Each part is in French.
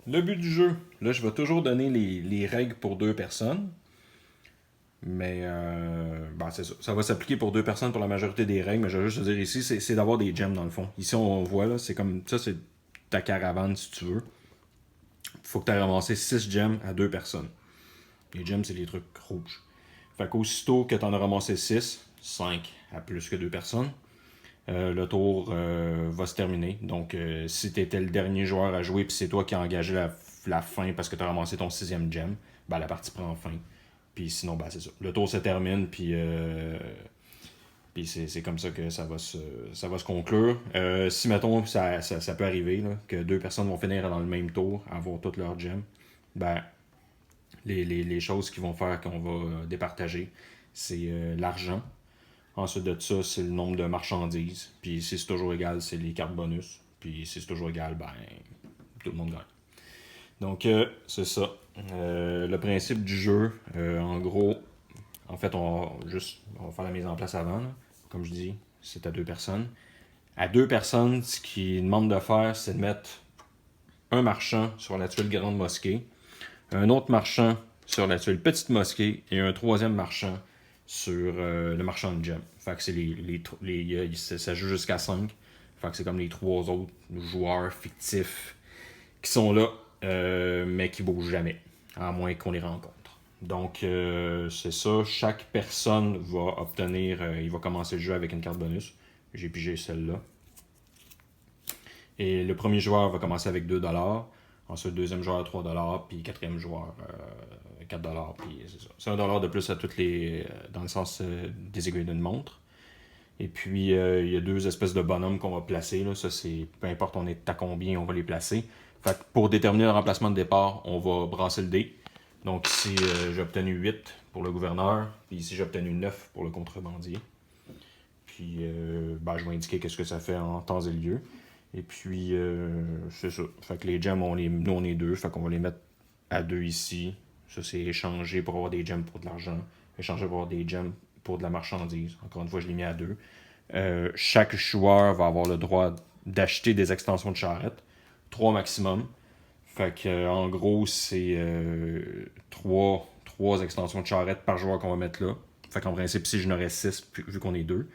Le but du jeu, là, je vais toujours donner les règles pour deux personnes. Mais ben, c'est ça. Ça va s'appliquer pour deux personnes pour la majorité des règles. Mais je vais juste te dire ici, c'est d'avoir des gems dans le fond. Ici, on voit, là, c'est comme ça, c'est ta caravane si tu veux. Faut que tu aies ramassé 6 gems à deux personnes. Les gems, c'est les trucs rouges. Fait qu'aussitôt que tu en as ramassé 6, 5 à plus que deux personnes, le tour va se terminer. Donc, si tu étais le dernier joueur à jouer, puis c'est toi qui as engagé la fin parce que tu as ramassé ton sixième gem, ben, la partie prend fin. Puis sinon, ben, c'est ça. Le tour se termine, puis c'est comme ça que ça va se conclure. Si, mettons, ça peut arriver là, que deux personnes vont finir dans le même tour, avoir toutes leurs gems, ben, les choses qui vont faire qu'on va départager, c'est l'argent. Ensuite de ça, c'est le nombre de marchandises. Puis si c'est toujours égal, c'est les cartes bonus. Puis si c'est toujours égal, ben, tout le monde gagne. Donc, c'est ça. Le principe du jeu, en gros, en fait, on va faire la mise en place avant. Là. Comme je dis, c'est à deux personnes. À deux personnes, ce qu'ils demandent de faire, c'est de mettre un marchand sur la tuile grande mosquée, un autre marchand sur la tuile petite mosquée et un troisième marchand sur le marchand de gem. Fait que c'est ça joue jusqu'à 5. Fait que c'est comme les trois autres joueurs fictifs qui sont là, mais qui bougent jamais, à moins qu'on les rencontre. Donc, c'est ça. Chaque personne va obtenir, il va commencer le jeu avec une carte bonus. J'ai pigé celle-là. Et le premier joueur va commencer avec 2$. Ensuite, deuxième joueur, 3$. Puis quatrième joueur, 4$. Puis c'est ça. C'est 1$ de plus à toutes les. Dans le sens des aiguilles d'une montre. Et puis, il y a deux espèces de bonhommes qu'on va placer. Là. Ça, c'est. Peu importe on est à combien, on va les placer. Fait que pour déterminer le remplacement de départ, on va brasser le dé. Donc ici, j'ai obtenu 8 pour le gouverneur. Puis ici, j'ai obtenu 9 pour le contrebandier. Puis, ben, je vais indiquer qu'est-ce que ça fait en temps et lieu. Et puis, c'est ça. Fait que les gems, nous, on est deux. Fait qu'on va les mettre à deux ici. Ça, c'est échanger pour avoir des gems pour de l'argent. Échanger pour avoir des gems pour de la marchandise. Encore une fois, je l'ai mis à deux. Chaque joueur va avoir le droit d'acheter des extensions de charrette. 3 maximum. Fait que, en gros, c'est 3 extensions de charrette par joueur qu'on va mettre là. Fait qu'en principe, si je n'aurais 6, vu qu'on est deux,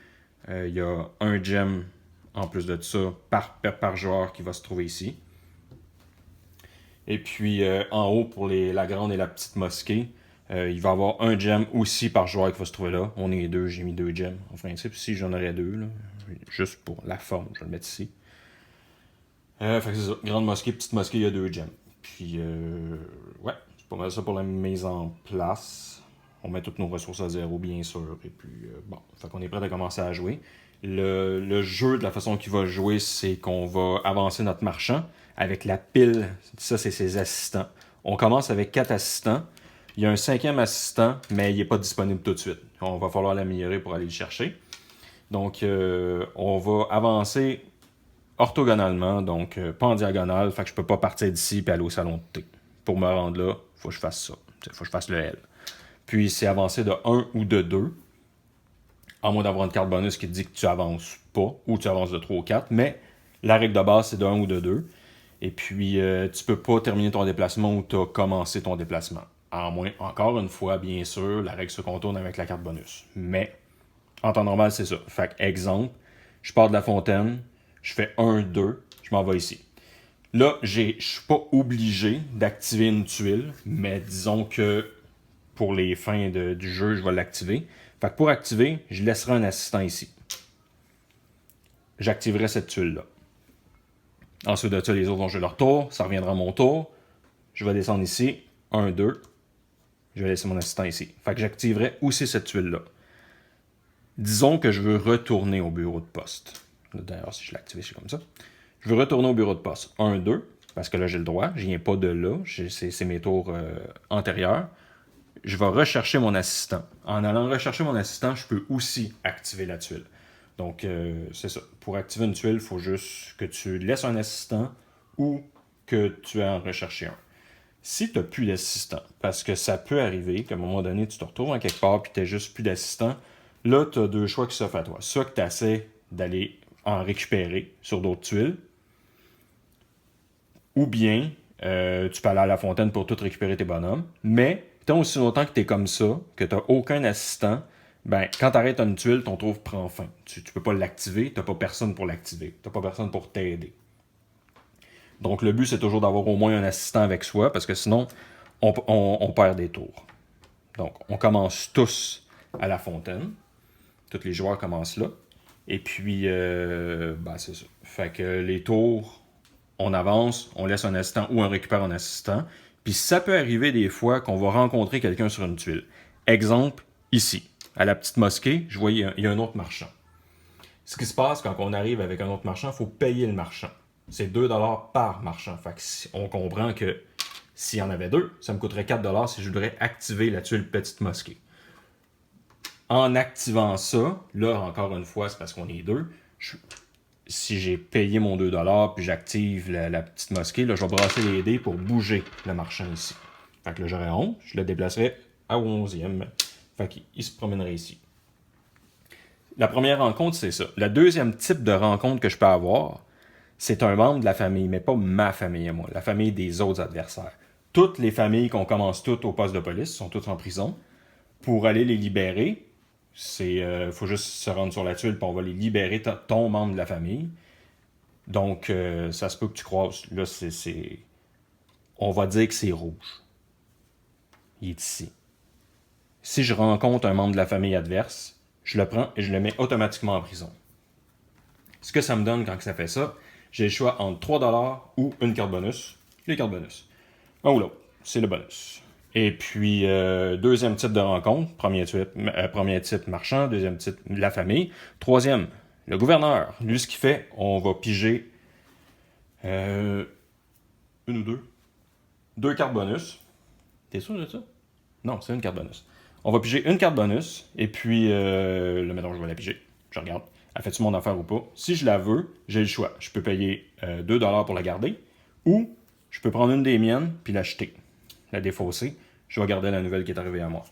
il y a un gem en plus de ça par joueur qui va se trouver ici. Et puis en haut pour la grande et la petite mosquée, il va y avoir un gem aussi par joueur qui va se trouver là. On est deux, j'ai mis 2 gems. En principe, si j'en aurais 2, là, juste pour la forme, je vais le mettre ici. Fait que c'est ça. Grande mosquée, petite mosquée, il y a 2 gems. Puis, ouais, c'est pas mal ça pour la mise en place. On met toutes nos ressources à zéro, bien sûr. Et puis, bon, fait qu'on est prêt à commencer à jouer. Le jeu, de la façon qu'il va jouer, c'est qu'on va avancer notre marchand avec la pile. Ça, c'est ses assistants. On commence avec 4 assistants. Il y a un cinquième assistant, mais il n'est pas disponible tout de suite. On va falloir l'améliorer pour aller le chercher. Donc, on va avancer orthogonalement, donc pas en diagonale. Fait que je peux pas partir d'ici et aller au salon de thé. Pour me rendre là, faut que je fasse ça. Faut que je fasse le L. Puis, c'est avancer de 1 ou de 2 à moins d'avoir une carte bonus qui te dit que tu avances pas, ou tu avances de 3 ou 4, mais la règle de base, c'est de 1 ou de 2. Et puis, tu peux pas terminer ton déplacement où tu as commencé ton déplacement. À moins, encore une fois, bien sûr, la règle se contourne avec la carte bonus. Mais, en temps normal, c'est ça. Fait que, exemple, je pars de la fontaine, je fais 1, 2, je m'en vais ici. Là, je suis pas obligé d'activer une tuile, mais disons que pour les fins du jeu, je vais l'activer. Fait que pour activer, je laisserai un assistant ici. J'activerai cette tuile-là. Ensuite de ça, les autres vont jouer leur tour. Ça reviendra à mon tour. Je vais descendre ici. 1, 2. Je vais laisser mon assistant ici. Fait que j'activerai aussi cette tuile-là. Disons que je veux retourner au bureau de poste. D'ailleurs, si je l'active, c'est comme ça. Je veux retourner au bureau de poste. 1, 2. Parce que là, j'ai le droit. Je viens pas de là. C'est mes tours antérieurs. Je vais rechercher mon assistant. En allant rechercher mon assistant, je peux aussi activer la tuile. Donc, c'est ça. Pour activer une tuile, il faut juste que tu laisses un assistant ou que tu en recherches un. Si tu n'as plus d'assistant, parce que ça peut arriver qu'à un moment donné, tu te retrouves en quelque part et tu n'as juste plus d'assistant, là, tu as 2 choix qui s'offrent à toi. Soit que tu essaies d'aller en récupérer sur d'autres tuiles, ou bien Tu peux aller à la fontaine pour tout récupérer tes bonhommes. Mais, tant aussi longtemps que tu es comme ça, que tu n'as aucun assistant, ben, quand tu arrêtes une tuile, ton tour prend fin. Tu peux pas l'activer, tu n'as pas personne pour l'activer. Tu n'as pas personne pour t'aider. Donc, le but, c'est toujours d'avoir au moins un assistant avec soi, parce que sinon, on perd des tours. Donc, on commence tous à la fontaine. Tous les joueurs commencent là. Et puis, ben, c'est ça. Fait que les tours, on avance, on laisse un assistant ou on récupère un assistant. Puis ça peut arriver des fois qu'on va rencontrer quelqu'un sur une tuile. Exemple, ici, à la petite mosquée, je vois il y a un autre marchand. Ce qui se passe quand on arrive avec un autre marchand, il faut payer le marchand. C'est 2$ par marchand. Fait que on comprend que s'il y en avait deux, ça me coûterait 4$ si je voudrais activer la tuile petite mosquée. En activant ça, là, encore une fois, c'est parce qu'on est deux. Si j'ai payé mon 2$ puis j'active la petite mosquée, là, je vais brasser les dés pour bouger le marchand ici. Fait que là, j'aurais 11, je le déplacerais à 11e. Fait qu'il se promènerait ici. La première rencontre, c'est ça. Le deuxième type de rencontre que je peux avoir, c'est un membre de la famille, mais pas ma famille à moi, la famille des autres adversaires. Toutes les familles qu'on commence toutes au poste de police sont toutes en prison. Pour aller les libérer, faut juste se rendre sur la tuile, puis on va les libérer, ton membre de la famille. Donc, ça se peut que tu croises. Là, on va dire que c'est rouge. Il est ici. Si je rencontre un membre de la famille adverse, je le prends et je le mets automatiquement en prison. Ce que ça me donne quand ça fait ça, j'ai le choix entre 3$ ou une carte bonus. Les cartes bonus. Un ou l'autre. C'est le bonus. Et puis, deuxième type de rencontre, premier type marchand, deuxième type la famille. Troisième, le gouverneur. Lui, ce qu'il fait, on va piger une ou deux cartes bonus. T'es sûr de ça? Non, c'est une carte bonus. On va piger une carte bonus, et puis, là, maintenant, je vais la piger. Je regarde. Elle fait-tu mon affaire ou pas? Si je la veux, j'ai le choix. Je peux payer 2$ pour la garder, ou je peux prendre une des miennes, puis l'acheter, la défausser. Je vais garder la nouvelle qui est arrivée à moi.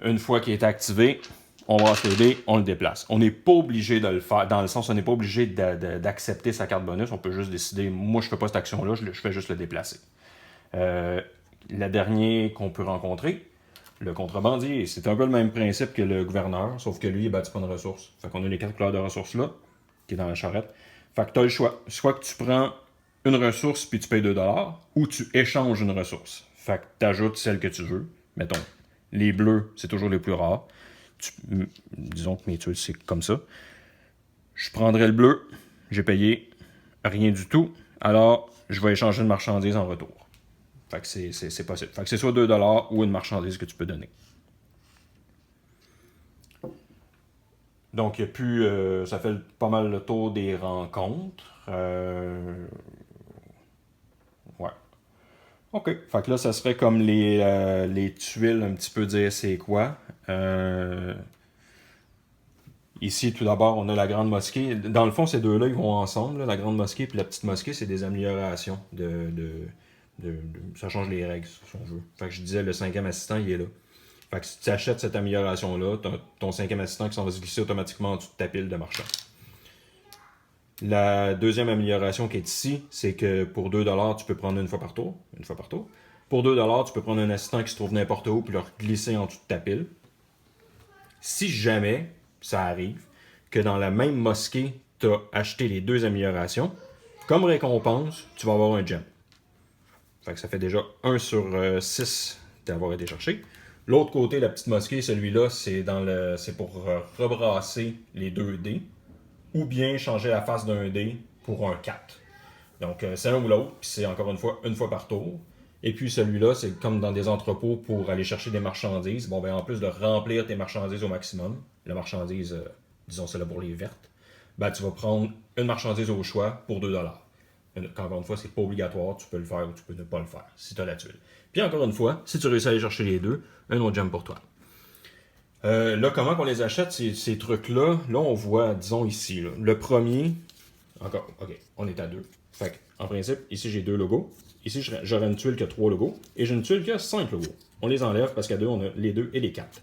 Une fois qu'il est activé, on brasse les dés, on le déplace. On n'est pas obligé de le faire, dans le sens on n'est pas obligé d'accepter sa carte bonus. On peut juste décider, moi je fais pas cette action-là, je fais juste le déplacer. La dernière qu'on peut rencontrer, le contrebandier, c'est un peu le même principe que le gouverneur, sauf que lui, il ne bâtit pas de ressources. Fait qu'on a les 4 couleurs de ressources là, qui est dans la charrette. Fait que tu as le choix. Soit que tu prends une ressource puis tu payes 2$, ou tu échanges une ressource. Fait que tu ajoutes celle que tu veux. Mettons, les bleus, c'est toujours les plus rares. Disons que mes tuiles, c'est comme ça. Je prendrais le bleu, j'ai payé rien du tout, alors je vais échanger une marchandise en retour. Fait que c'est possible. Fait que c'est soit 2$ ou une marchandise que tu peux donner. Donc, il y a plus, ça fait pas mal le tour des rencontres. Ouais. OK. Fait que là, ça serait comme les tuiles, un petit peu dire c'est quoi. Ici, tout d'abord, on a la grande mosquée. Dans le fond, ces deux-là, ils vont ensemble. Là. La grande mosquée et la petite mosquée, c'est des améliorations. Ça change les règles, si on veut. Fait que je disais, le cinquième assistant, il est là. Fait que si tu achètes cette amélioration-là, ton cinquième assistant qui s'en va se glisser automatiquement en dessous de ta pile de marchands. La deuxième amélioration qui est ici, c'est que pour 2$, tu peux prendre une fois par tour. Pour 2$, tu peux prendre un assistant qui se trouve n'importe où puis le glisser en dessous de ta pile. Si jamais ça arrive que dans la même mosquée, tu as acheté les deux améliorations, comme récompense, tu vas avoir un gem. Fait que ça fait déjà 1 sur 6 d'avoir été cherché. L'autre côté, la petite mosquée, celui-là, c'est pour rebrasser les 2 dés ou bien changer la face d'un dé pour un 4. Donc, c'est un ou l'autre, puis c'est encore une fois par tour. Et puis celui-là, c'est comme dans des entrepôts pour aller chercher des marchandises. Bon, ben en plus de remplir tes marchandises au maximum, la marchandise, disons celle-là pour les vertes, ben tu vas prendre une marchandise au choix pour 2$. Encore une fois, c'est pas obligatoire, tu peux le faire ou tu peux ne pas le faire, si tu as la tuile. Puis encore une fois, si tu réussis à aller chercher les deux, un autre gem pour toi. Là, comment qu'on les achète, ces trucs-là? Là, on voit, disons ici, là, le premier, encore, ok, on est à 2. Fait en principe, ici j'ai 2 logos. Ici, j'aurai une tuile qui a 3 logos. Et j'ai une tuile qui a 5 logos. On les enlève parce qu'à 2, on a les 2 et les 4.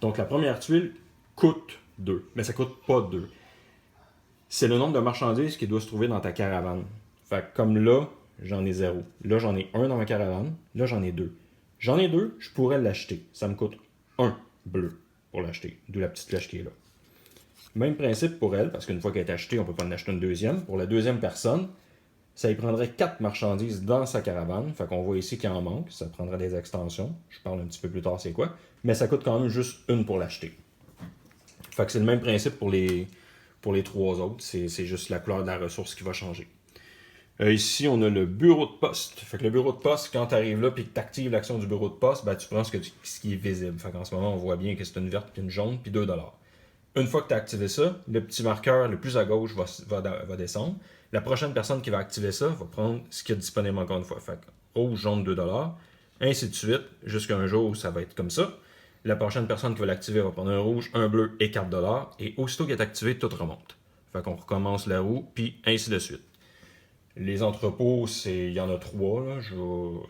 Donc, la première tuile coûte 2. Mais ça coûte pas 2. C'est le nombre de marchandises qui doit se trouver dans ta caravane. Fait que comme là, j'en ai 0. Là, j'en ai 1 dans ma caravane. Là, j'en ai 2. J'en ai 2, je pourrais l'acheter. Ça me coûte 1 bleu pour l'acheter. D'où la petite flèche qui est là. Même principe pour elle, parce qu'une fois qu'elle est achetée, on ne peut pas en acheter une deuxième. Pour la deuxième personne, ça y prendrait 4 marchandises dans sa caravane. Fait qu'on voit ici qu'il en manque. Ça prendrait des extensions. Je parle un petit peu plus tard c'est quoi. Mais ça coûte quand même juste une pour l'acheter. Fait que c'est le même principe pour les 3 autres. C'est juste la couleur de la ressource qui va changer. Ici, on a le bureau de poste. Fait que le bureau de poste, quand tu arrives là et que tu actives l'action du bureau de poste, ben, tu prends ce qui est visible. Fait qu'en ce moment, on voit bien que c'est une verte puis une jaune puis 2 $. Une fois que tu as activé ça, le petit marqueur le plus à gauche va descendre. La prochaine personne qui va activer ça va prendre ce qu'il y a disponible encore une fois. Fait que rouge, jaune, 2 $, ainsi de suite, jusqu'à un jour où ça va être comme ça. La prochaine personne qui va l'activer va prendre un rouge, un bleu et 4 $. Et aussitôt qu'il est activé, tout remonte. Fait qu'on recommence la roue, puis ainsi de suite. Les entrepôts, il y en a 3. Là.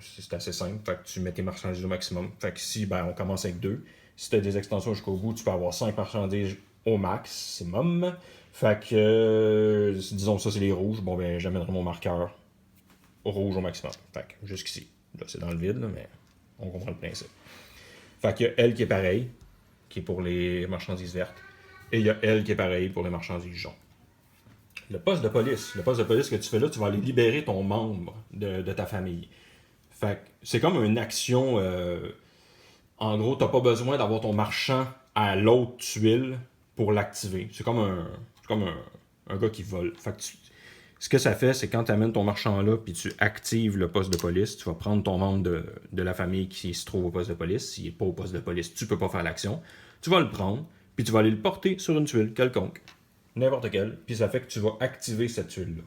C'est assez simple. Fait que tu mets tes marchandises au maximum. Fait que ici, on commence avec 2. Si tu as des extensions jusqu'au bout, tu peux avoir 5 marchandises au maximum. Fait que, disons ça, c'est les rouges. Bon, j'amènerai mon marqueur rouge au maximum. Fait que jusqu'ici. Là, c'est dans le vide, là, mais on comprend le principe. Fait qu'il y a elle qui est pareil, qui est pour les marchandises vertes. Et il y a elle qui est pareil pour les marchandises jaunes. Le poste de police que tu fais là, tu vas aller libérer ton membre de ta famille. Fait que c'est comme une action. En gros, tu n'as pas besoin d'avoir ton marchand à l'autre tuile pour l'activer. C'est comme un gars qui vole. Fait que ce que ça fait, c'est quand tu amènes ton marchand là puis tu actives le poste de police, tu vas prendre ton membre de la famille qui se trouve au poste de police. S'il n'est pas au poste de police, tu ne peux pas faire l'action. Tu vas le prendre, puis tu vas aller le porter sur une tuile quelconque. N'importe quelle, puis ça fait que tu vas activer cette tuile-là.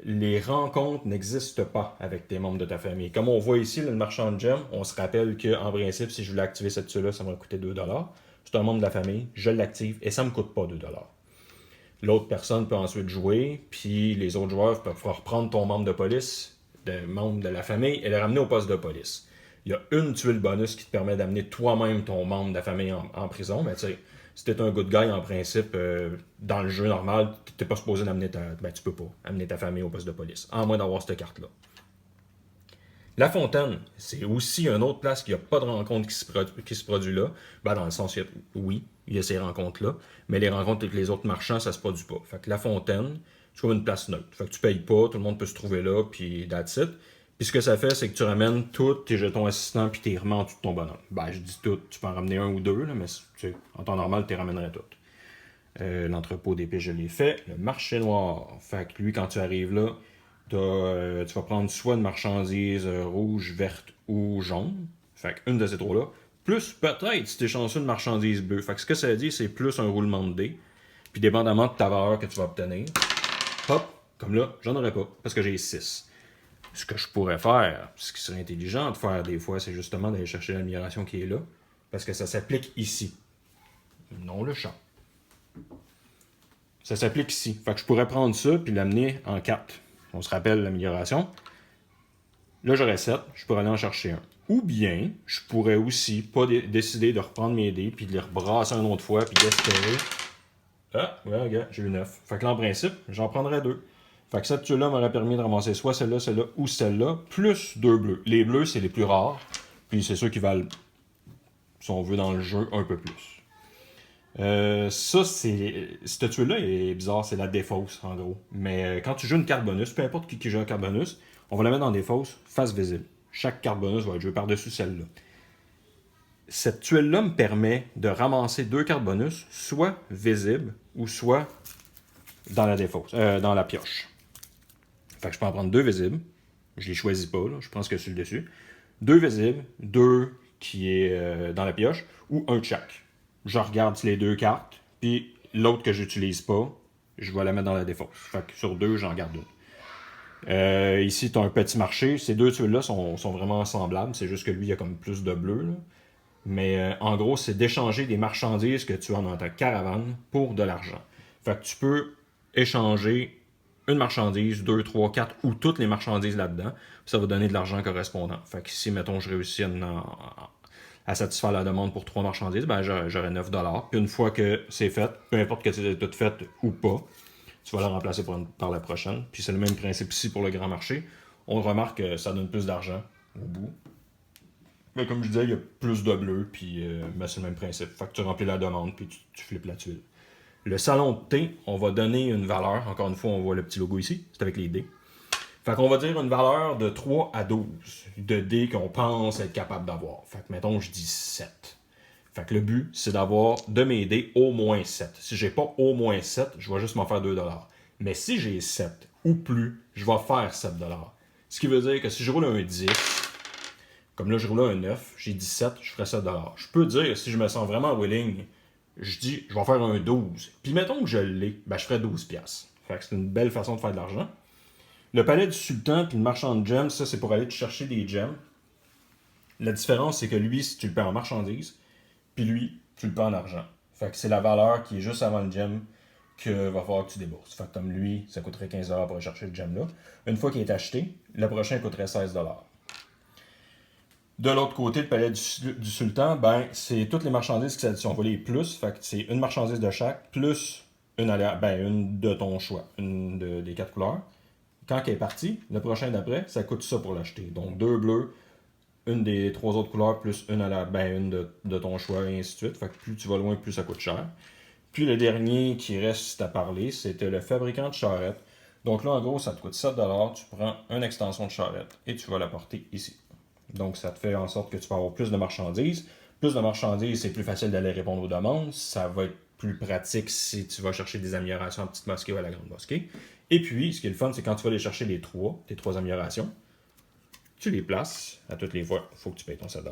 Les rencontres n'existent pas avec tes membres de ta famille. Comme on voit ici, le marchand de gemmes, on se rappelle qu'en principe, si je voulais activer cette tuile-là, ça m'aurait coûté 2 $. C'est un membre de la famille, je l'active et ça ne me coûte pas 2 $. L'autre personne peut ensuite jouer, puis les autres joueurs peuvent reprendre ton membre de police, membre de la famille, et le ramener au poste de police. Il y a une tuile bonus qui te permet d'amener toi-même ton membre de la famille en prison, mais tu sais, si t'es un good guy, en principe, dans le jeu normal, t'es pas supposé d'amener tu peux pas amener ta famille au poste de police, à moins d'avoir cette carte-là. La fontaine, c'est aussi une autre place qu'il n'y a pas de rencontre qui se produit là. Dans le sens, oui, il y a ces rencontres-là, mais les rencontres avec les autres marchands, ça se produit pas. Fait que la fontaine, c'est comme une place neutre. Fait que tu payes pas, tout le monde peut se trouver là, puis that's it. Puis ce que ça fait, c'est que tu ramènes tous tes jetons assistants puis tu les remets en dessous de ton bonhomme. Je dis tout, tu peux en ramener un ou deux, là, mais en temps normal, tu les ramènerais toutes. L'entrepôt d'épée, je l'ai fait. Le marché noir. Fait que lui, quand tu arrives là, tu vas prendre soit une marchandise rouge, verte ou jaune. Fait qu'une de ces trois-là. Plus peut-être, si tu es chanceux, une marchandise bleue. Fait que ce que ça dit, c'est plus un roulement de dés. Puis dépendamment de ta valeur que tu vas obtenir. Hop, comme là, j'en aurais pas, parce que j'ai 6. Ce que je pourrais faire, ce qui serait intelligent de faire des fois, c'est justement d'aller chercher l'amélioration qui est là, parce que ça s'applique ici, non le champ. Ça s'applique ici. Fait que je pourrais prendre ça puis l'amener en 4. On se rappelle l'amélioration. Là, j'aurais 7, je pourrais aller en chercher un. Ou bien, je pourrais aussi pas décider de reprendre mes dés puis de les rebrasser une autre fois puis d'espérer. Ah, ouais, regarde, j'ai eu 9. Fait que là, en principe, j'en prendrais 2. Fait que cette tuile-là m'aurait permis de ramasser soit celle-là ou celle-là, plus 2 bleus. Les bleus, c'est les plus rares, puis c'est ceux qui valent, si on veut, dans le jeu, un peu plus. Cette tuile-là est bizarre, c'est la défausse, en gros. Mais quand tu joues une carte bonus, peu importe qui joue une carte bonus, on va la mettre dans défausse, face visible. Chaque carte bonus va être jouée par-dessus celle-là. Cette tuile-là me permet de ramasser 2 cartes bonus, soit visibles, ou soit dans la défausse, dans la pioche. Fait que je peux en prendre 2 visibles. Je les choisis pas, là. Je prends ce que sur le dessus. 2 visibles, 2 qui est dans la pioche, ou un de chaque. Je regarde les 2 cartes, puis l'autre que j'utilise pas, je vais la mettre dans la défausse. Fait que sur 2, j'en garde une. Ici, tu as un petit marché. Ces 2 tuiles-là sont vraiment semblables. C'est juste que lui, il y a comme plus de bleu. Là. Mais en gros, c'est d'échanger des marchandises que tu as dans ta caravane pour de l'argent. Fait que tu peux échanger une marchandise, 2, 3, 4 ou toutes les marchandises là-dedans. Puis ça va donner de l'argent correspondant. Fait que si, mettons, je réussis à satisfaire la demande pour 3 marchandises, j'aurai 9 $. Puis une fois que c'est fait, peu importe que c'est tout fait ou pas, tu vas la remplacer par la prochaine. Puis c'est le même principe ici pour le grand marché. on remarque que ça donne plus d'argent au bout. Mais comme je disais, il y a plus de bleu, puis c'est le même principe. Fait que tu remplis la demande, puis tu flippes la tuile. Le salon de thé, on va donner une valeur. Encore une fois, on voit le petit logo ici. C'est avec les dés. Fait qu'on va dire une valeur de 3 à 12 de dés qu'on pense être capable d'avoir. Fait que, mettons, je dis 7. Fait que le but, c'est d'avoir de mes dés au moins 7. Si j'ai pas au moins 7, je vais juste m'en faire 2$. Mais si j'ai 7 ou plus, je vais faire 7$. Ce qui veut dire que si je roule un 10, comme là je roule un 9, j'ai 17, je ferai 7$. Je peux dire, si je me sens vraiment willing, je dis, je vais faire un 12. Puis mettons que je l'ai, ben je ferai 12$. Fait que c'est une belle façon de faire de l'argent. Le palais du sultan puis le marchand de gemmes, ça c'est pour aller te chercher des gemmes. La différence, c'est que lui, si tu le paies en marchandises, puis lui, tu le paies en argent. Fait que c'est la valeur qui est juste avant le gem que va falloir que tu débourses. Fait que comme lui, ça coûterait 15$ pour aller chercher le gem là. Une fois qu'il est acheté, le prochain coûterait 16$. De l'autre côté, le palais du sultan, ben, c'est toutes les marchandises qui sont volées plus. Fait que c'est une marchandise de chaque, plus une de ton choix, des 4 couleurs. Quand elle est partie, le prochain d'après, ça coûte ça pour l'acheter. Donc 2 bleus, une des 3 autres couleurs, plus une de ton choix, et ainsi de suite. Fait que plus tu vas loin, plus ça coûte cher. Puis le dernier qui reste à parler, c'était le fabricant de charrette. Donc là, en gros, ça te coûte 7$. Tu prends une extension de charrette et tu vas la porter ici. Donc, ça te fait en sorte que tu vas avoir plus de marchandises. Plus de marchandises, c'est plus facile d'aller répondre aux demandes. Ça va être plus pratique si tu vas chercher des améliorations en petite mosquée ou à la grande mosquée. Et puis, ce qui est le fun, c'est quand tu vas aller chercher tes trois améliorations, tu les places à toutes les fois. Il faut que tu payes ton 7$.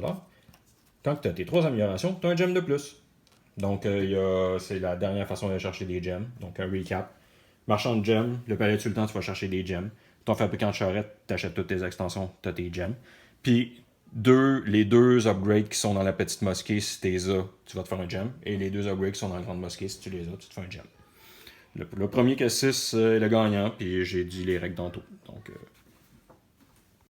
Quand tu as tes 3 améliorations, tu as un gem de plus. Donc, c'est la dernière façon d'aller chercher des gems. Donc, un recap. Marchand de gems, le palais de sultan, tu vas chercher des gems. Ton fabricant de charrette, tu achètes toutes tes extensions, tu as tes gems. Puis, les deux upgrades qui sont dans la petite mosquée, si tu les as, tu vas te faire un gem. Et les 2 upgrades qui sont dans la grande mosquée, si tu les as, tu te fais un gem. Le premier que 6 est le gagnant, puis j'ai dit les règles tantôt. Donc,